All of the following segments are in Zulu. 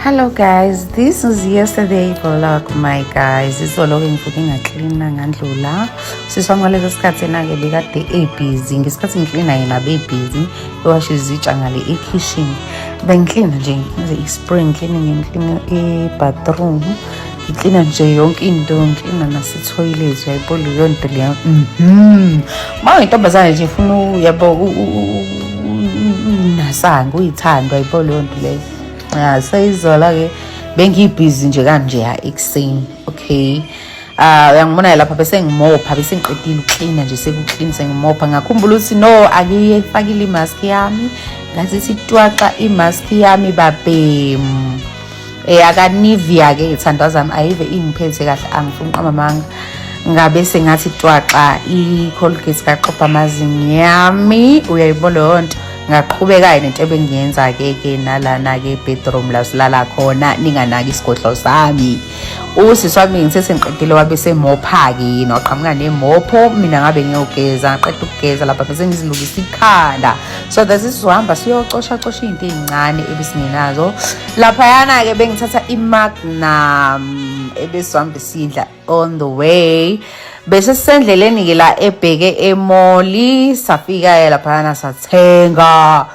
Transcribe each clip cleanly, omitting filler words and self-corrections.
Hello guys, this is yesterday vlog my guys. Izolo ke ngivuke ngacleana ngandlula. Siswa ngaleso sikhathi na ke bekade busy. Ngesikhathi ngicleana yena busy. Washa izitsha ngale kitchen. Bengicleana nje ngize spring cleaning ngicleana bathroom. Ngicleana nje yonke into, ngicleana nase toilet uyayibona leyo nto leyo. Mawuyintombazane nje ufuna yabo nasanga uyithanda uyayibona leyo nto leyo. Seyizola ke bengibhizi nje kanje ekuseni. Okay, uyangibona lapha bese ngimopha bese ngiqedile ukcleana nje sekuclean sengimopha ngakhumbula ukuthi no akuyifakile imask yami ngathi sitwaxa imask yami babem akanivia ke ithandazami ayive ingiphethe kahle angifuni qamamanga ngabe sengathi twaxa icolgate kaqopha amazinyo yami uyayibona yonto ngaqhubeka nento ebengiyenza ke nalana ke bedroom la silala khona ninganaki isigodlo sami usisi wami ngithe ngiqedile wabe semopha ke yena waqhamuka nemopho mina ngabe ngiyogeza ngaqeda ukugeza lapha bese ngizilungisa ikhanda so that sihamba siyocosha into ezincane ebisingenazo lapha yana ke bengithatha imagnum ebesihamba sidla on the way bese sisendleleni ke la ebheke emoli safika lapha sathenga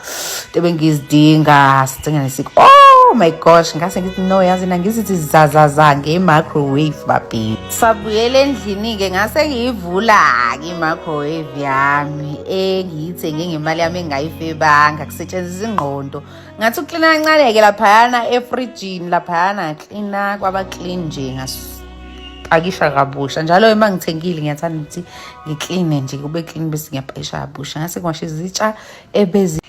tebengizidinga sithenga nesiko oh my gosh ngase ngithi no yazi nangizithi zazaza nge-microwave baby sabuyele endlini ke ngase ngiyivula ke i-microwave yami engiyithenge ngemali yami engayifebanga kusetshenziswa ingqondo ngathi ucleana kancane ke laphayana efridgini laphayana cleana kwaba clean nje akisha kabusha njalo uma ngithengile ngiyathanda ukuthi ngiclean nje kube clean bese ngiyapayisha kabusha ngase ngiwashe izitsha ebezi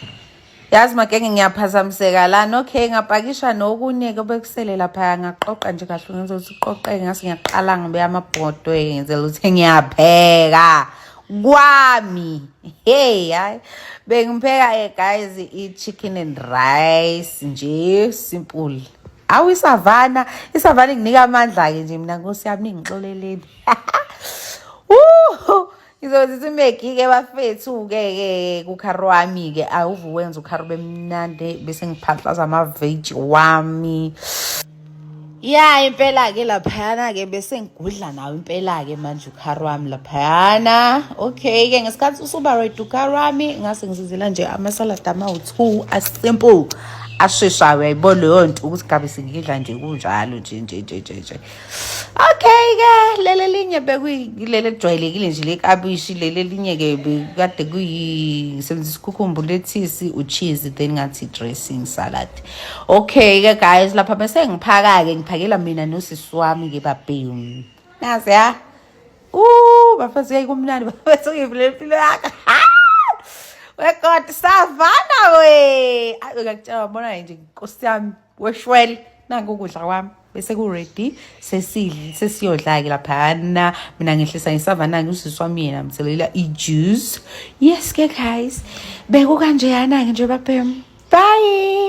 yazi makenge ngiyaphazamiseka lana okay ngapakisha nokunye ke bekusele lapha ngaqoqa nje kahle ngizothi uqoqeke ngase ngiyaqala ngibe amabhodwe ngenzela ukuthi ngiyapheka kwami hey hayi bengipheka guys i-chicken and rice nje simple awu isavana inginika amandla ke nje mina Nkosi yami ningixoleleni ngizothi simeki ke bafethu ke kukharo wami ke awuvu wenza ukharo bemnande bese ngiphatlaza ama veg wami ya impela ke laphana ke bese ngigudla nawe impela ke manje ukharo wami laphana okay ke ngesikhathi usuba ready ukharo wami ngase ngisizela nje ama salad ama-2 asimple ashesha uyayibona leyo nto ukuthi gabe singidla nje kunjalo nje okay ke lele linye bekuyilele ejwayelekile nje lekabishi lele linye ke bekade kuyisebenzisa ikhukhumbu lethisi ucheese then ngathi dressing salad okay ke guys lapha bese ngiphaka ke ngiphakela mina nosisi wami ke babhemu nazi ya bafasi yayikumnandi bafasi ngivule impilo yakhe God savana we akutshela wabona nje Nkosi yami weshwele nangu ukudla kwami bese ku ready sesiyodla ke lapha mina ngehlisa isavana ngusisi wami yena mthelela ijuice yes ke guys beku kanje yana nje baphem bye.